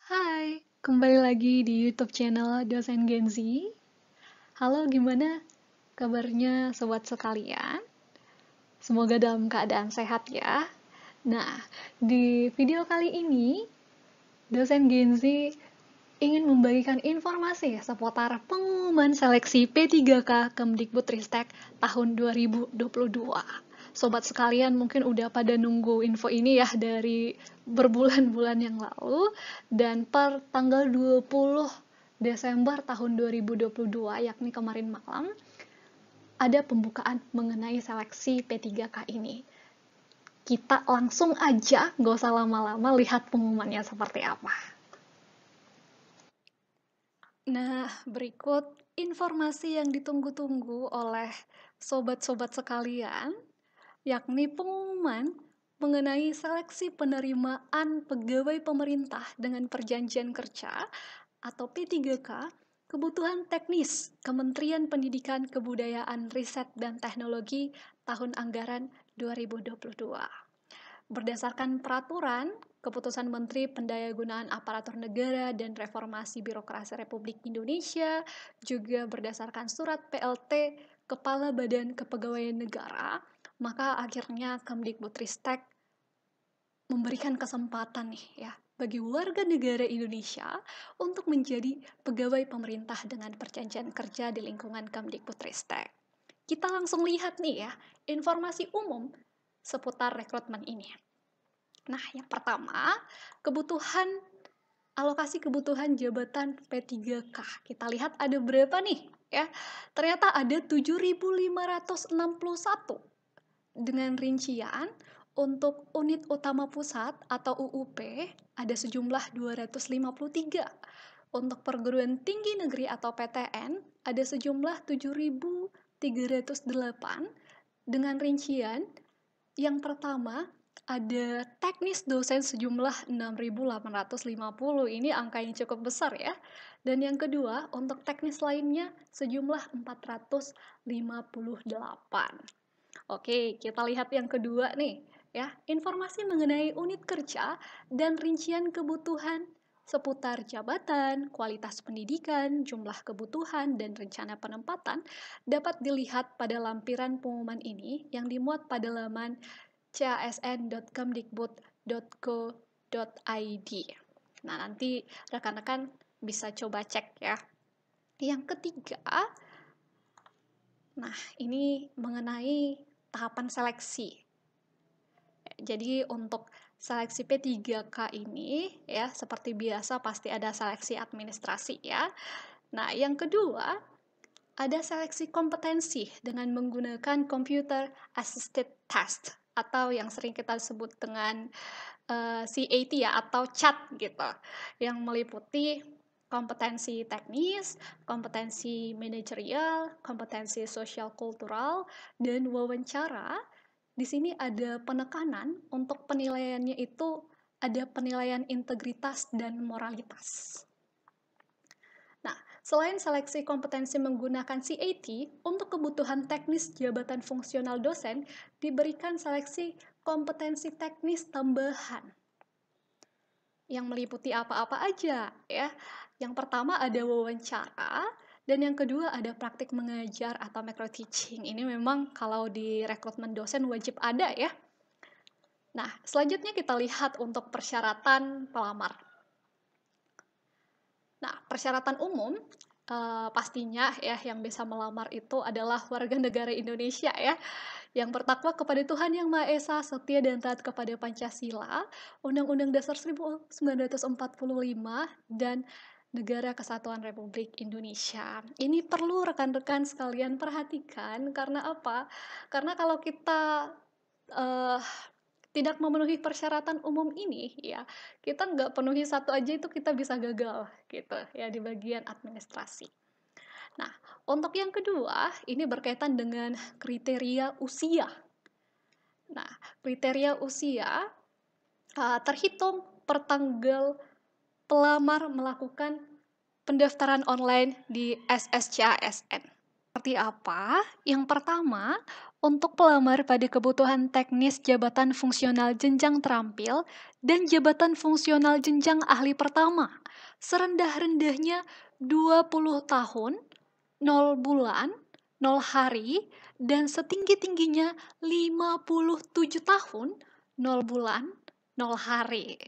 Hai, kembali lagi di YouTube channel Dosen Gen Z. Halo, gimana kabarnya sobat sekalian? Semoga dalam keadaan sehat ya. Nah, di video kali ini, Dosen Gen Z ingin membagikan informasi seputar pengumuman seleksi P3K Kemdikbudristek tahun 2022. Sobat sekalian mungkin udah pada nunggu info ini ya dari berbulan-bulan yang lalu, dan per tanggal 20 Desember tahun 2022, yakni kemarin malam, ada pembukaan mengenai seleksi P3K ini. Kita langsung aja, gak usah lama-lama, lihat pengumumannya seperti apa. Nah, berikut informasi yang ditunggu-tunggu oleh sobat-sobat sekalian, yakni pengumuman mengenai seleksi penerimaan pegawai pemerintah dengan perjanjian kerja atau P3K, kebutuhan teknis Kementerian Pendidikan, Kebudayaan, Riset, dan Teknologi tahun anggaran 2022. Berdasarkan peraturan Keputusan Menteri Pendayagunaan Aparatur Negara dan Reformasi Birokrasi Republik Indonesia, juga berdasarkan surat PLT Kepala Badan Kepegawaian Negara, maka akhirnya Kemdikbudristek memberikan kesempatan nih ya bagi warga negara Indonesia untuk menjadi pegawai pemerintah dengan perjanjian kerja di lingkungan Kemdikbudristek. Kita langsung lihat nih ya informasi umum seputar rekrutmen ini. Nah, yang pertama, alokasi kebutuhan jabatan P3K. Kita lihat ada berapa nih ya. Ternyata ada 7.561 dengan rincian untuk unit utama pusat atau UUP ada sejumlah 253. Untuk perguruan tinggi negeri atau PTN ada sejumlah 7.308 dengan rincian yang pertama ada teknis dosen sejumlah 6.850. Ini angka yang cukup besar ya. Dan yang kedua, untuk teknis lainnya sejumlah 458. Oke, kita lihat yang kedua nih ya. Informasi mengenai unit kerja dan rincian kebutuhan seputar jabatan, kualitas pendidikan, jumlah kebutuhan, dan rencana penempatan dapat dilihat pada lampiran pengumuman ini yang dimuat pada laman casn.kemdikbud.go.id. Nah, nanti rekan-rekan bisa coba cek ya. Yang ketiga, nah ini mengenai tahapan seleksi. Jadi untuk seleksi P3K ini ya seperti biasa pasti ada seleksi administrasi ya. Nah, yang kedua ada seleksi kompetensi dengan menggunakan computer assisted test atau yang sering kita sebut dengan CAT ya atau CHAT gitu, yang meliputi kompetensi teknis, kompetensi manajerial, kompetensi sosial kultural, dan wawancara. Di sini ada penekanan untuk penilaiannya itu ada penilaian integritas dan moralitas. Nah, selain seleksi kompetensi menggunakan CAT, untuk kebutuhan teknis jabatan fungsional dosen, diberikan seleksi kompetensi teknis tambahan yang meliputi apa-apa aja ya. Yang pertama ada wawancara, dan yang kedua ada praktik mengajar atau micro teaching. Ini memang kalau di rekrutmen dosen wajib ada ya. Nah, selanjutnya kita lihat untuk persyaratan pelamar. Nah, persyaratan umum pastinya ya yang bisa melamar itu adalah warga negara Indonesia ya, yang bertakwa kepada Tuhan Yang Maha Esa, setia dan taat kepada Pancasila, Undang-Undang Dasar 1945, dan Negara Kesatuan Republik Indonesia. Ini perlu rekan-rekan sekalian perhatikan, karena apa? Karena kalau kita uh, tidak memenuhi persyaratan umum ini ya kita nggak penuhi satu aja itu kita bisa gagal gitu ya di bagian administrasi. Nah, untuk yang kedua ini berkaitan dengan kriteria usia. Nah, kriteria usia terhitung per tanggal pelamar melakukan pendaftaran online di SSCASN. Seperti apa? Yang pertama, Untuk pelamar pada kebutuhan teknis jabatan fungsional jenjang terampil dan jabatan fungsional jenjang ahli pertama, serendah-rendahnya 20 tahun, 0 bulan, 0 hari, dan setinggi-tingginya 57 tahun, 0 bulan, 0 hari.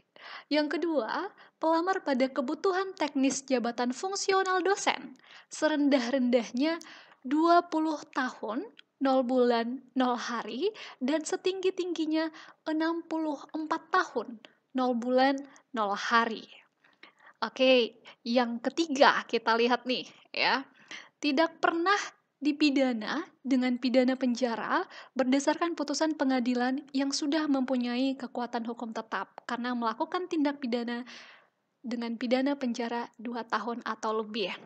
Yang kedua, pelamar pada kebutuhan teknis jabatan fungsional dosen, serendah-rendahnya 20 tahun, 0 bulan, 0 hari, dan setinggi-tingginya 64 tahun, 0 bulan, 0 hari. Oke, yang ketiga kita lihat nih ya. Tidak pernah dipidana dengan pidana penjara berdasarkan putusan pengadilan yang sudah mempunyai kekuatan hukum tetap karena melakukan tindak pidana dengan pidana penjara 2 tahun atau lebih.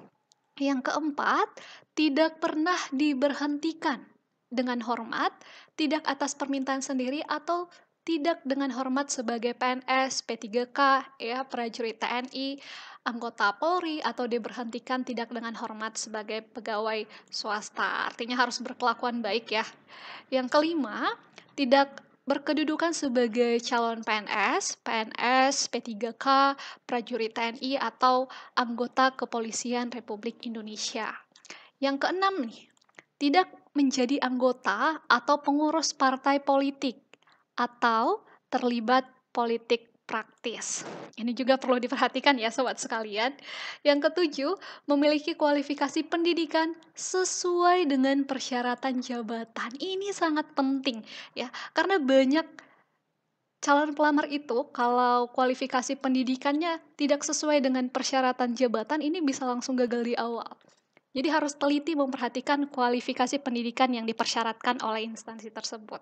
Yang keempat, tidak pernah diberhentikan dengan hormat, tidak atas permintaan sendiri atau tidak dengan hormat sebagai PNS, P3K, ya, prajurit TNI, anggota Polri, atau diberhentikan tidak dengan hormat sebagai pegawai swasta. Artinya harus berkelakuan baik ya. Yang kelima, tidak berkedudukan sebagai calon PNS, P3K, prajurit TNI, atau anggota Kepolisian Republik Indonesia. Yang keenam nih, tidak menjadi anggota atau pengurus partai politik atau terlibat politik praktis. Ini juga perlu diperhatikan ya sobat sekalian. Yang ketujuh, memiliki kualifikasi pendidikan sesuai dengan persyaratan jabatan. Ini sangat penting ya, karena banyak calon pelamar itu kalau kualifikasi pendidikannya tidak sesuai dengan persyaratan jabatan, ini bisa langsung gagal di awal. Jadi harus teliti memperhatikan kualifikasi pendidikan yang dipersyaratkan oleh instansi tersebut.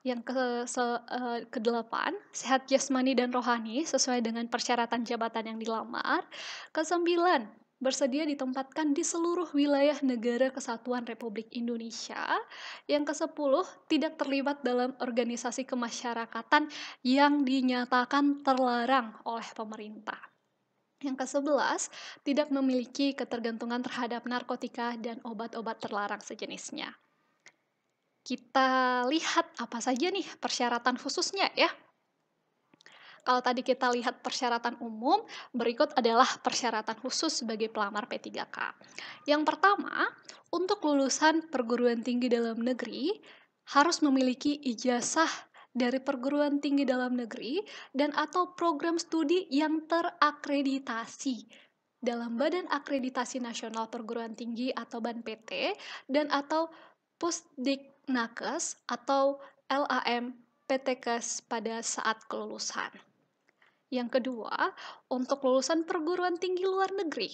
Yang kedelapan, sehat jasmani dan rohani sesuai dengan persyaratan jabatan yang dilamar. Kesembilan, bersedia ditempatkan di seluruh wilayah negara kesatuan Republik Indonesia. Yang kesepuluh, tidak terlibat dalam organisasi kemasyarakatan yang dinyatakan terlarang oleh pemerintah. Yang ke-11, tidak memiliki ketergantungan terhadap narkotika dan obat-obat terlarang sejenisnya. Kita lihat apa saja nih persyaratan khususnya ya. Kalau tadi kita lihat persyaratan umum, berikut adalah persyaratan khusus sebagai pelamar P3K. Yang pertama, untuk lulusan perguruan tinggi dalam negeri harus memiliki ijazah dari perguruan tinggi dalam negeri dan atau program studi yang terakreditasi dalam Badan Akreditasi Nasional Perguruan Tinggi atau BANPT dan atau Pusdiknakes atau LAM PTKes pada saat kelulusan. Yang kedua, untuk lulusan perguruan tinggi luar negeri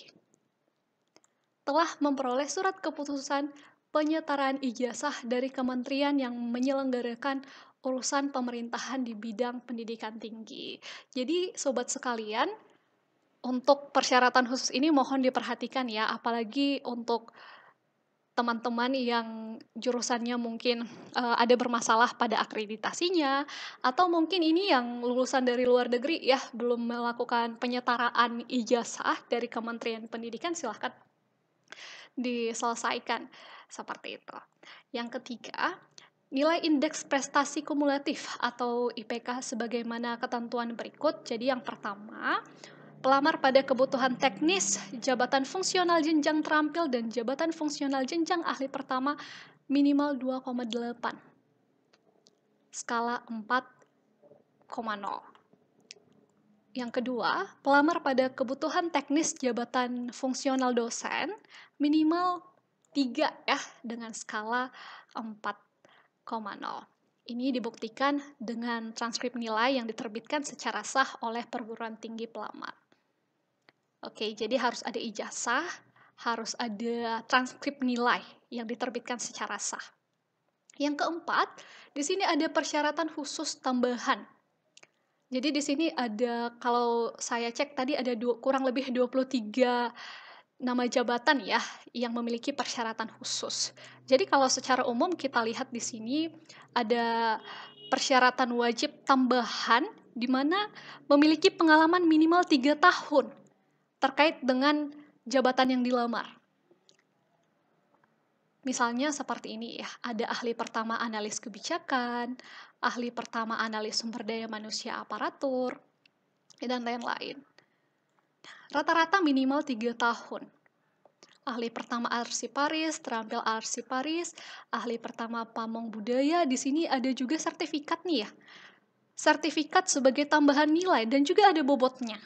telah memperoleh surat keputusan penyetaraan ijazah dari kementerian yang menyelenggarakan urusan pemerintahan di bidang pendidikan tinggi. Jadi sobat sekalian, untuk persyaratan khusus ini mohon diperhatikan ya, apalagi untuk teman-teman yang jurusannya mungkin ada bermasalah pada akreditasinya, atau mungkin ini yang lulusan dari luar negeri ya, belum melakukan penyetaraan ijazah dari Kementerian Pendidikan, silahkan diselesaikan seperti itu. Yang ketiga, nilai indeks prestasi kumulatif atau IPK sebagaimana ketentuan berikut. Jadi yang pertama, pelamar pada kebutuhan teknis, jabatan fungsional jenjang terampil, dan jabatan fungsional jenjang ahli pertama minimal 2,8. Skala 4,0. Yang kedua, pelamar pada kebutuhan teknis jabatan fungsional dosen minimal 3 ya, dengan skala 4,0. Ini dibuktikan dengan transkrip nilai yang diterbitkan secara sah oleh perguruan tinggi pelamar. Oke, jadi harus ada ijazah, harus ada transkrip nilai yang diterbitkan secara sah. Yang keempat, di sini ada persyaratan khusus tambahan. Jadi di sini ada, kalau saya cek tadi ada kurang lebih 23 nama jabatan ya yang memiliki persyaratan khusus. Jadi kalau secara umum kita lihat di sini ada persyaratan wajib tambahan di mana memiliki pengalaman minimal 3 tahun terkait dengan jabatan yang dilamar. Misalnya seperti ini ya, ada ahli pertama analis kebijakan, ahli pertama analis sumber daya manusia aparatur, dan lain-lain. Rata-rata minimal 3 tahun. Ahli pertama arsiparis, terampil arsiparis, ahli pertama pamong budaya, di sini ada juga sertifikat nih ya. Sertifikat sebagai tambahan nilai dan juga ada bobotnya.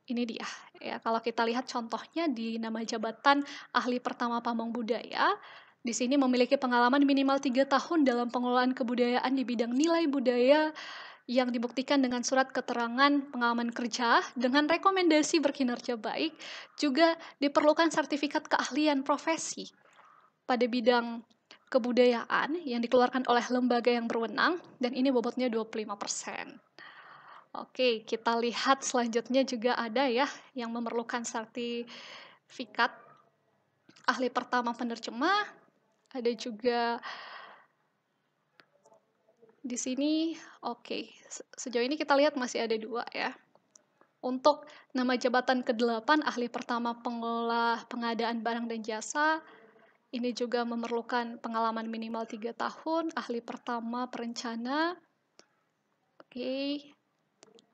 Ini dia, ya kalau kita lihat contohnya di nama jabatan ahli pertama pamong budaya, di sini memiliki pengalaman minimal 3 tahun dalam pengelolaan kebudayaan di bidang nilai budaya yang dibuktikan dengan surat keterangan pengalaman kerja dengan rekomendasi berkinerja baik, juga diperlukan sertifikat keahlian profesi pada bidang kebudayaan yang dikeluarkan oleh lembaga yang berwenang, dan ini bobotnya 25%. Oke, kita lihat selanjutnya juga ada ya yang memerlukan sertifikat ahli pertama penerjemah, ada juga di sini. Oke, sejauh ini kita lihat masih ada 2 ya. Untuk nama jabatan ke-8 ahli pertama pengelola pengadaan barang dan jasa, ini juga memerlukan pengalaman minimal 3 tahun, ahli pertama perencana. Oke.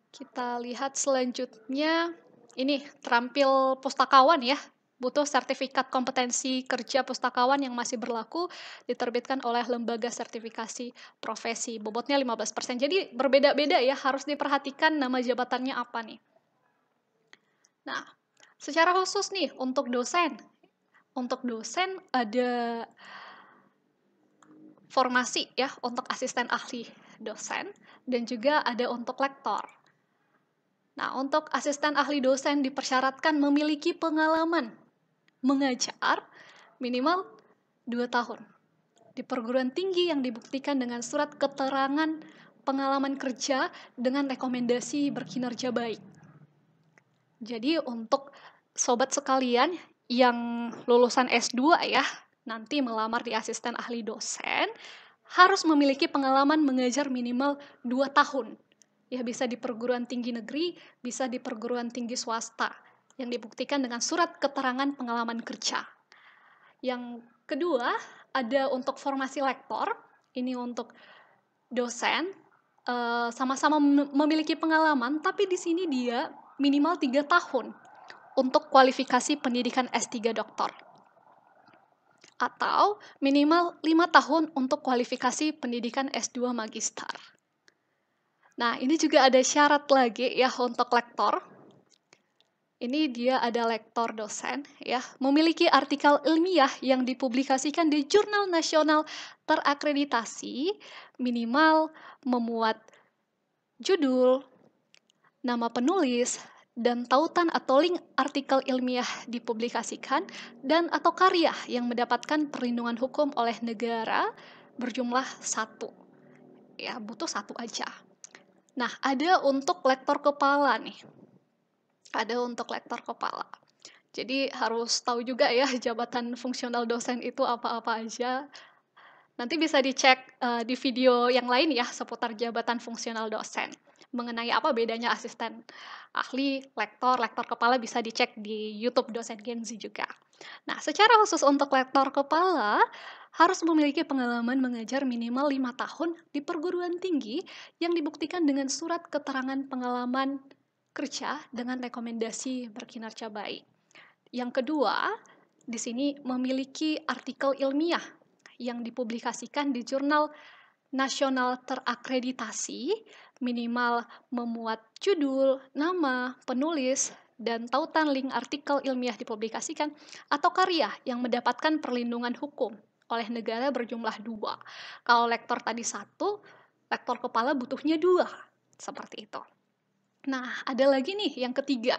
Kita lihat selanjutnya, ini terampil pustakawan ya, butuh sertifikat kompetensi kerja pustakawan yang masih berlaku, diterbitkan oleh lembaga sertifikasi profesi, bobotnya 15%. Jadi berbeda-beda ya, harus diperhatikan nama jabatannya apa nih. Nah, secara khusus nih untuk dosen ada formasi ya untuk asisten ahli dosen dan juga ada untuk lektor. Nah, untuk asisten ahli dosen dipersyaratkan memiliki pengalaman mengajar minimal 2 tahun di perguruan tinggi yang dibuktikan dengan surat keterangan pengalaman kerja dengan rekomendasi berkinerja baik. Jadi untuk sobat sekalian yang lulusan S2 ya, nanti melamar di asisten ahli dosen, harus memiliki pengalaman mengajar minimal 2 tahun. Ya, bisa di perguruan tinggi negeri, bisa di perguruan tinggi swasta, yang dibuktikan dengan surat keterangan pengalaman kerja. Yang kedua, ada untuk formasi lektor, ini untuk dosen, sama-sama memiliki pengalaman, tapi di sini dia minimal 3 tahun untuk kualifikasi pendidikan S3 doktor. Atau minimal 5 tahun untuk kualifikasi pendidikan S2 magister. Nah, ini juga ada syarat lagi ya untuk lektor. Ini dia ada lektor dosen ya, memiliki artikel ilmiah yang dipublikasikan di jurnal nasional terakreditasi, minimal memuat judul, nama penulis, dan tautan atau link artikel ilmiah dipublikasikan, dan atau karya yang mendapatkan perlindungan hukum oleh negara berjumlah 1. Ya, butuh 1 aja. Nah, ada untuk lektor kepala nih. Ada untuk lektor kepala. Jadi harus tahu juga ya jabatan fungsional dosen itu apa-apa aja. Nanti bisa dicek di video yang lain ya seputar jabatan fungsional dosen. Mengenai apa bedanya asisten ahli, lektor kepala bisa dicek di YouTube dosen Genzi juga. Nah, secara khusus untuk lektor kepala, harus memiliki pengalaman mengajar minimal 5 tahun di perguruan tinggi yang dibuktikan dengan surat keterangan pengalaman kerja dengan rekomendasi berkinerja baik. Yang kedua, di sini memiliki artikel ilmiah yang dipublikasikan di jurnal nasional terakreditasi, minimal memuat judul, nama, penulis, dan tautan link artikel ilmiah dipublikasikan, atau karya yang mendapatkan perlindungan hukum oleh negara berjumlah 2. Kalau lektor tadi 1, lektor kepala butuhnya 2. Seperti itu. Nah, ada lagi nih yang ketiga.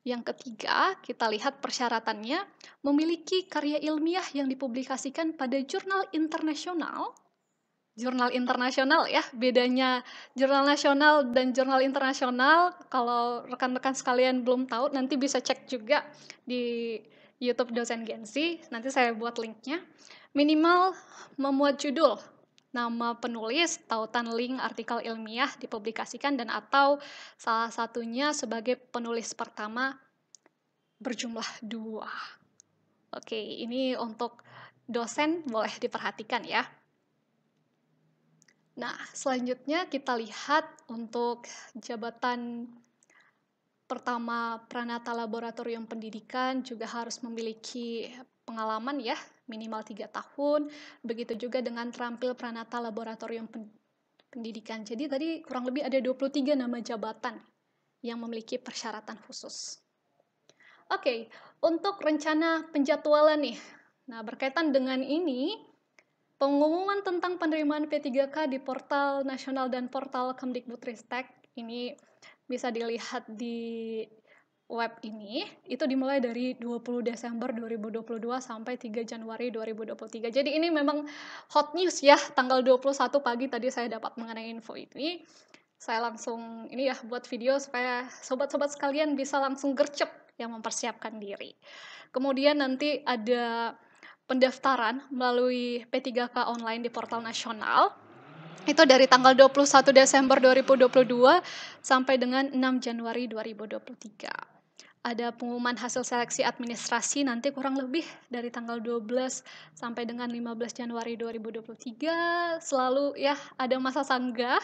Yang ketiga, kita lihat persyaratannya, memiliki karya ilmiah yang dipublikasikan pada jurnal internasional. Jurnal internasional ya, bedanya jurnal nasional dan jurnal internasional, kalau rekan-rekan sekalian belum tahu, nanti bisa cek juga di YouTube dosen Genzi, nanti saya buat linknya. Minimal memuat judul, nama penulis, tautan link artikel ilmiah dipublikasikan, dan atau salah satunya sebagai penulis pertama berjumlah 2. Oke, ini untuk dosen boleh diperhatikan ya. Nah, selanjutnya kita lihat untuk jabatan pertama Pranata Laboratorium Pendidikan juga harus memiliki pengalaman ya, minimal 3 tahun. Begitu juga dengan terampil Pranata Laboratorium Pendidikan. Jadi tadi kurang lebih ada 23 nama jabatan yang memiliki persyaratan khusus. Oke, untuk rencana penjadwalan nih. Nah, berkaitan dengan ini, pengumuman tentang penerimaan P3K di portal nasional dan portal Kemdikbudristek ini bisa dilihat di web ini, itu dimulai dari 20 Desember 2022 sampai 3 Januari 2023. Jadi ini memang hot news ya, tanggal 21 pagi tadi saya dapat mengenai info ini. Saya langsung ini ya buat video supaya sobat-sobat sekalian bisa langsung gercep yang mempersiapkan diri. Kemudian nanti ada pendaftaran melalui P3K online di portal nasional. Itu dari tanggal 21 Desember 2022 sampai dengan 6 Januari 2023. Ada pengumuman hasil seleksi administrasi nanti kurang lebih dari tanggal 12 sampai dengan 15 Januari 2023. Selalu ya ada masa sanggah,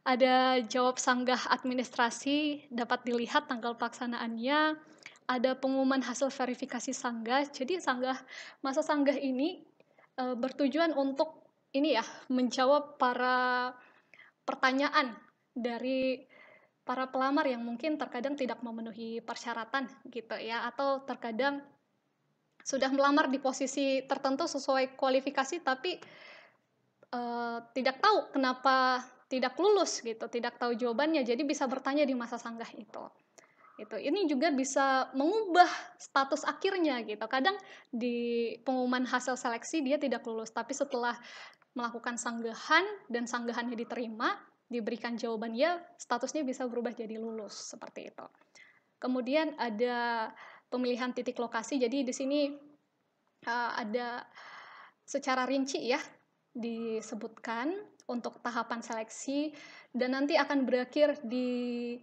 ada jawab sanggah administrasi, dapat dilihat tanggal pelaksanaannya, ada pengumuman hasil verifikasi sanggah. Jadi masa sanggah ini bertujuan untuk ini ya, menjawab para pertanyaan dari para pelamar yang mungkin terkadang tidak memenuhi persyaratan gitu ya, atau terkadang sudah melamar di posisi tertentu sesuai kualifikasi tapi tidak tahu kenapa tidak lulus gitu, tidak tahu jawabannya, jadi bisa bertanya di masa sanggah itu. Ini juga bisa mengubah status akhirnya gitu. Kadang di pengumuman hasil seleksi dia tidak lulus, tapi setelah melakukan sanggahan dan sanggahannya diterima, diberikan jawaban ya, statusnya bisa berubah jadi lulus seperti itu. Kemudian ada pemilihan titik lokasi. Jadi di sini ada secara rinci ya disebutkan untuk tahapan seleksi dan nanti akan berakhir di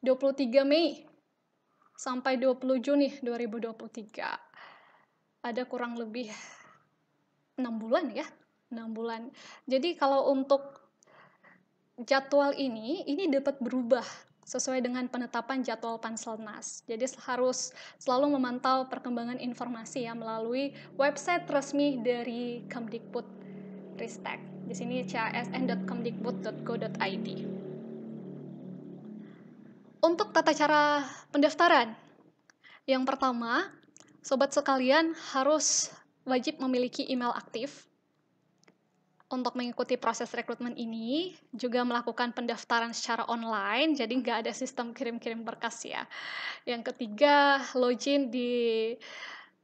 23 Mei sampai 20 Juni 2023. Ada kurang lebih 6 bulan ya, 6 bulan. Jadi kalau untuk jadwal ini dapat berubah sesuai dengan penetapan jadwal Panselnas. Jadi harus selalu memantau perkembangan informasi ya melalui website resmi dari Kemdikbudristek. Di sini casn.kemdikbud.go.id. Untuk tata cara pendaftaran, yang pertama, sobat sekalian harus wajib memiliki email aktif. Untuk mengikuti proses rekrutmen ini, juga melakukan pendaftaran secara online, jadi nggak ada sistem kirim-kirim berkas ya. Yang ketiga, login di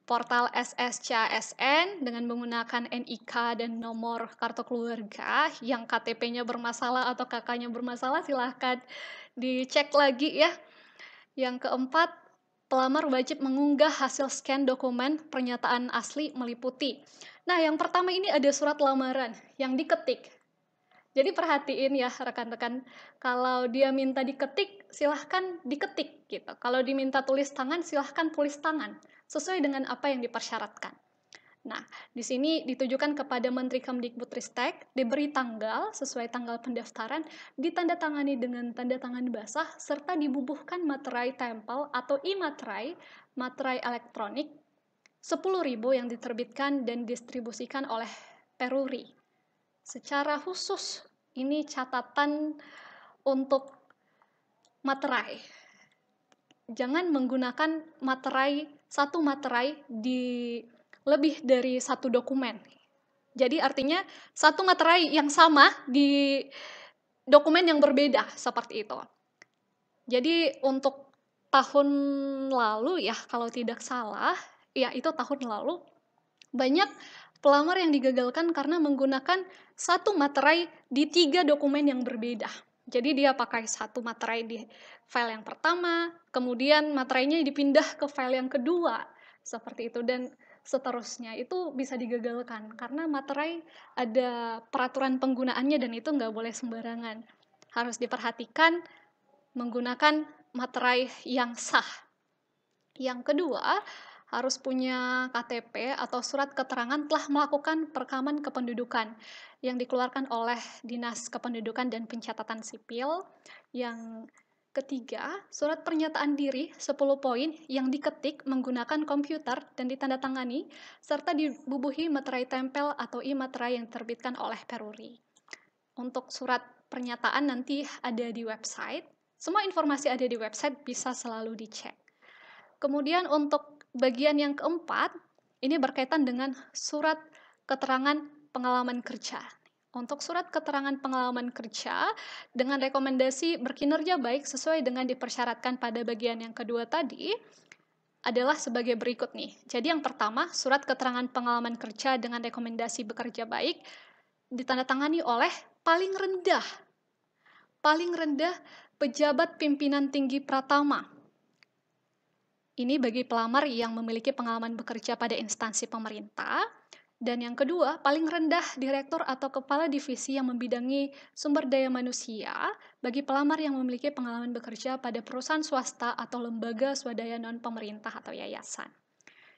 portal SSCASN dengan menggunakan NIK dan nomor kartu keluarga. Yang KTP-nya bermasalah atau KK-nya bermasalah, silahkan dicek lagi ya. Yang keempat, pelamar wajib mengunggah hasil scan dokumen pernyataan asli meliputi. Nah, yang pertama ini ada surat lamaran yang diketik. Jadi perhatiin ya rekan-rekan, kalau dia minta diketik, silahkan diketik gitu. Kalau diminta tulis tangan, silahkan tulis tangan sesuai dengan apa yang dipersyaratkan. Nah, di sini ditujukan kepada Menteri Kemdikbudristek, diberi tanggal sesuai tanggal pendaftaran, ditandatangani dengan tanda tangan basah, serta dibubuhkan materai tempel atau e-materai, materai elektronik, 10.000 yang diterbitkan dan distribusikan oleh Peruri. Secara khusus, ini catatan untuk materai. Jangan menggunakan satu materai di lebih dari satu dokumen. Jadi artinya satu materai yang sama di dokumen yang berbeda seperti itu. Jadi untuk tahun lalu ya kalau tidak salah, ya itu tahun lalu banyak pelamar yang digagalkan karena menggunakan satu materai di 3 dokumen yang berbeda. Jadi dia pakai satu materai di file yang pertama, kemudian materainya dipindah ke file yang kedua, seperti itu, dan seterusnya. Itu bisa digagalkan, karena materai ada peraturan penggunaannya dan itu nggak boleh sembarangan. Harus diperhatikan menggunakan materai yang sah. Yang kedua, harus punya KTP atau surat keterangan telah melakukan perekaman kependudukan yang dikeluarkan oleh Dinas Kependudukan dan Pencatatan Sipil. Yang ketiga, surat pernyataan diri 10 poin yang diketik menggunakan komputer dan ditandatangani, serta dibubuhi materai tempel atau e-materai yang diterbitkan oleh Peruri. Untuk surat pernyataan nanti ada di website, semua informasi ada di website, bisa selalu dicek. Kemudian untuk bagian yang keempat, ini berkaitan dengan surat keterangan pengalaman kerja. Untuk surat keterangan pengalaman kerja dengan rekomendasi berkinerja baik sesuai dengan dipersyaratkan pada bagian yang kedua tadi adalah sebagai berikut nih. Jadi yang pertama, surat keterangan pengalaman kerja dengan rekomendasi bekerja baik ditandatangani oleh paling rendah pejabat pimpinan tinggi pratama. Ini bagi pelamar yang memiliki pengalaman bekerja pada instansi pemerintah. Dan yang kedua, paling rendah direktur atau kepala divisi yang membidangi sumber daya manusia bagi pelamar yang memiliki pengalaman bekerja pada perusahaan swasta atau lembaga swadaya non-pemerintah atau yayasan.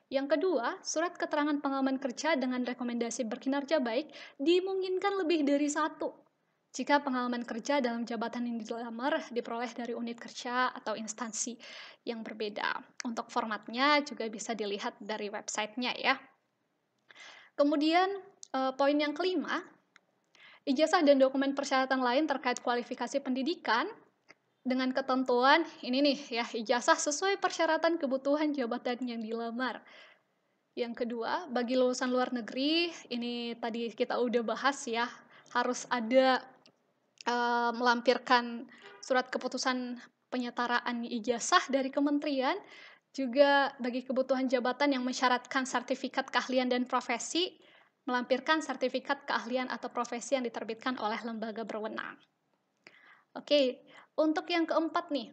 Yang kedua, surat keterangan pengalaman kerja dengan rekomendasi berkinerja baik dimungkinkan lebih dari satu jika pengalaman kerja dalam jabatan yang dilamar diperoleh dari unit kerja atau instansi yang berbeda. Untuk formatnya juga bisa dilihat dari websitenya ya. Kemudian poin yang kelima, ijazah dan dokumen persyaratan lain terkait kualifikasi pendidikan dengan ketentuan ini nih ya, ijazah sesuai persyaratan kebutuhan jabatan yang dilamar. Yang kedua, bagi lulusan luar negeri, ini tadi kita udah bahas ya, harus ada melampirkan surat keputusan penyetaraan ijazah dari kementerian, juga bagi kebutuhan jabatan yang mensyaratkan sertifikat keahlian dan profesi, melampirkan sertifikat keahlian atau profesi yang diterbitkan oleh lembaga berwenang. Oke, untuk yang keempat nih,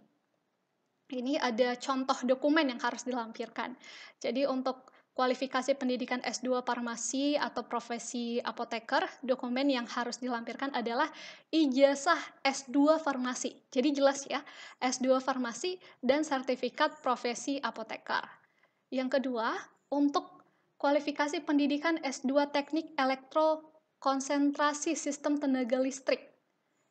ini ada contoh dokumen yang harus dilampirkan. Jadi untuk kualifikasi pendidikan S2 farmasi atau profesi apoteker, dokumen yang harus dilampirkan adalah ijazah S2 farmasi. Jadi jelas ya, S2 farmasi dan sertifikat profesi apoteker. Yang kedua, untuk kualifikasi pendidikan S2 teknik elektro konsentrasi sistem tenaga listrik.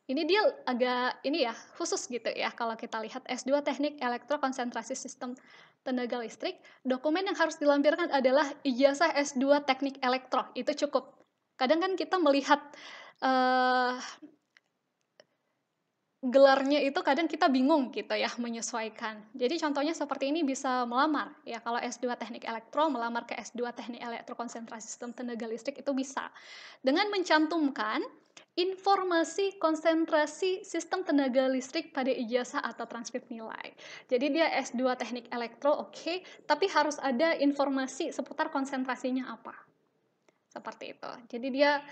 Ini dia agak ini ya, khusus gitu ya, kalau kita lihat S2 teknik elektro konsentrasi sistem tenaga listrik, dokumen yang harus dilampirkan adalah ijazah S2 teknik elektro, itu cukup. Kadang kan kita melihat gelarnya itu kadang kita bingung gitu ya menyesuaikan. Jadi contohnya seperti ini bisa melamar ya, kalau S2 teknik elektro melamar ke S2 teknik elektro konsentrasi sistem tenaga listrik itu bisa. Dengan mencantumkan informasi konsentrasi sistem tenaga listrik pada ijazah atau transkrip nilai. Jadi dia S2 teknik elektro oke, tapi harus ada informasi seputar konsentrasinya apa. Seperti itu. Jadi dia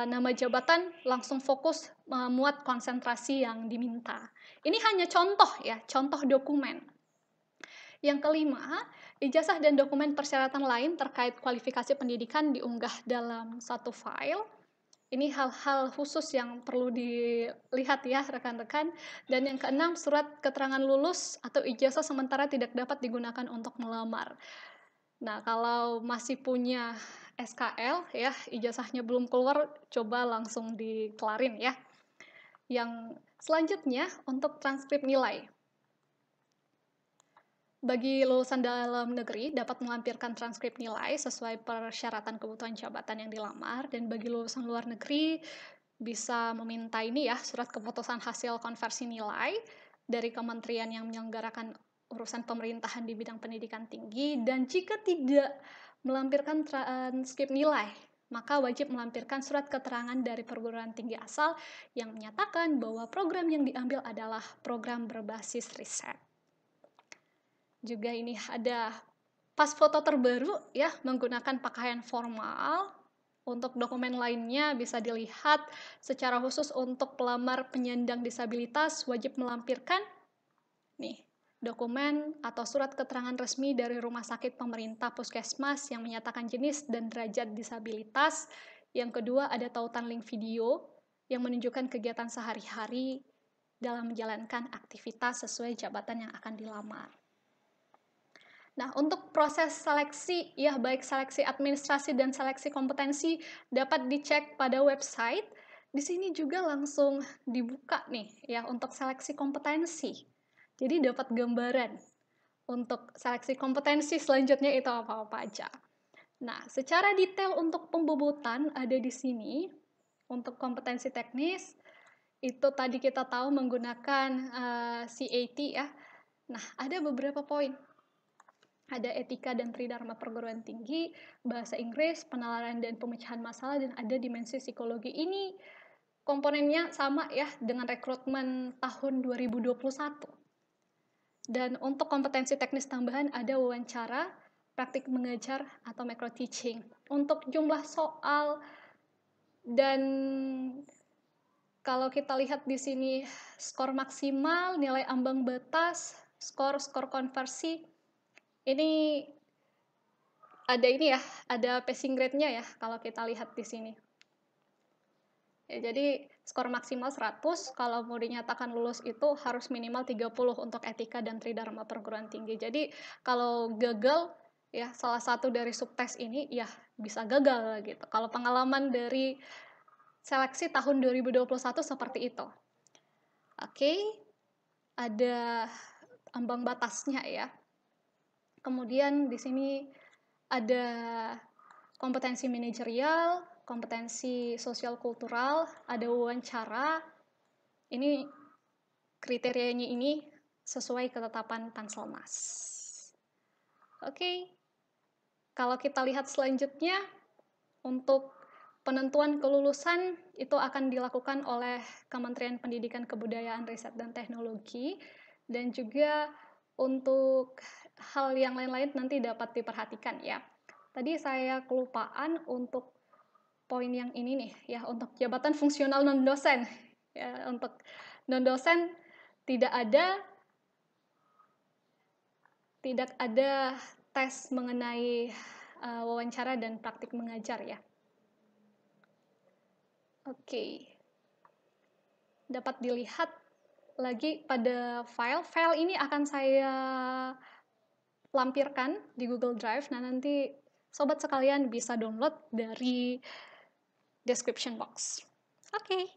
nama jabatan langsung fokus memuat konsentrasi yang diminta. Ini hanya contoh ya, contoh dokumen. Yang kelima, ijazah dan dokumen persyaratan lain terkait kualifikasi pendidikan diunggah dalam satu file. Ini hal-hal khusus yang perlu dilihat ya rekan-rekan. Dan yang keenam, surat keterangan lulus atau ijazah sementara tidak dapat digunakan untuk melamar. Nah, kalau masih punya SKL ya, ijazahnya belum keluar, coba langsung dikelarin ya. Yang selanjutnya untuk transkrip nilai. Bagi lulusan dalam negeri dapat melampirkan transkrip nilai sesuai persyaratan kebutuhan jabatan yang dilamar, dan bagi lulusan luar negeri bisa meminta ini ya, surat keputusan hasil konversi nilai dari kementerian yang menyelenggarakan urusan pemerintahan di bidang pendidikan tinggi, dan jika tidak melampirkan transkrip nilai, maka wajib melampirkan surat keterangan dari perguruan tinggi asal yang menyatakan bahwa program yang diambil adalah program berbasis riset. Juga ini ada pas foto terbaru ya, menggunakan pakaian formal. Untuk dokumen lainnya bisa dilihat secara khusus untuk pelamar penyandang disabilitas wajib melampirkan nih dokumen atau surat keterangan resmi dari rumah sakit pemerintah puskesmas yang menyatakan jenis dan derajat disabilitas. Yang kedua ada tautan link video yang menunjukkan kegiatan sehari-hari dalam menjalankan aktivitas sesuai jabatan yang akan dilamar. Nah, untuk proses seleksi, ya baik seleksi administrasi dan seleksi kompetensi dapat dicek pada website. Di sini juga langsung dibuka nih ya untuk seleksi kompetensi. Jadi dapat gambaran untuk seleksi kompetensi selanjutnya itu apa-apa aja. Nah, secara detail untuk pembobotan ada di sini. Untuk kompetensi teknis, itu tadi kita tahu menggunakan CAT ya. Nah, ada beberapa poin. Ada etika dan tridharma perguruan tinggi, bahasa Inggris, penalaran dan pemecahan masalah, dan ada dimensi psikologi. Ini komponennya sama ya dengan rekrutmen tahun 2021. Dan untuk kompetensi teknis tambahan ada wawancara, praktik mengajar, atau micro teaching. Untuk jumlah soal dan kalau kita lihat di sini skor maksimal, nilai ambang batas, skor konversi, ini ada passing grade-nya ya kalau kita lihat di sini. Ya, jadi skor maksimal 100, kalau mau dinyatakan lulus itu harus minimal 30 untuk etika dan tridharma perguruan tinggi. Jadi kalau gagal ya salah satu dari subtes ini ya bisa gagal gitu. Kalau pengalaman dari seleksi tahun 2021 seperti itu. Oke, ada ambang batasnya ya. Kemudian di sini ada kompetensi manajerial, kompetensi sosial kultural, ada wawancara. Ini kriterianya ini sesuai ketetapan Panselmas. Oke. Kalau kita lihat selanjutnya untuk penentuan kelulusan itu akan dilakukan oleh Kementerian Pendidikan Kebudayaan Riset dan Teknologi, dan juga untuk hal yang lain-lain nanti dapat diperhatikan ya. Tadi saya kelupaan untuk poin yang ini nih ya, untuk jabatan fungsional non-dosen. Ya, untuk non-dosen tidak ada tes mengenai wawancara dan praktik mengajar ya. Oke. Dapat dilihat lagi pada file ini akan saya lampirkan di Google Drive. Nah, nanti sobat sekalian bisa download dari description box. Oke.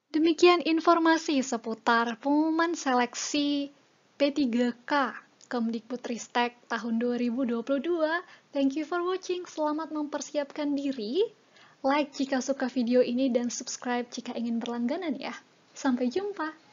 Demikian informasi seputar pengumuman seleksi P3K Kemdikbudristek tahun 2022. Thank you for watching. Selamat mempersiapkan diri. Like jika suka video ini dan subscribe jika ingin berlangganan ya. Sampai jumpa.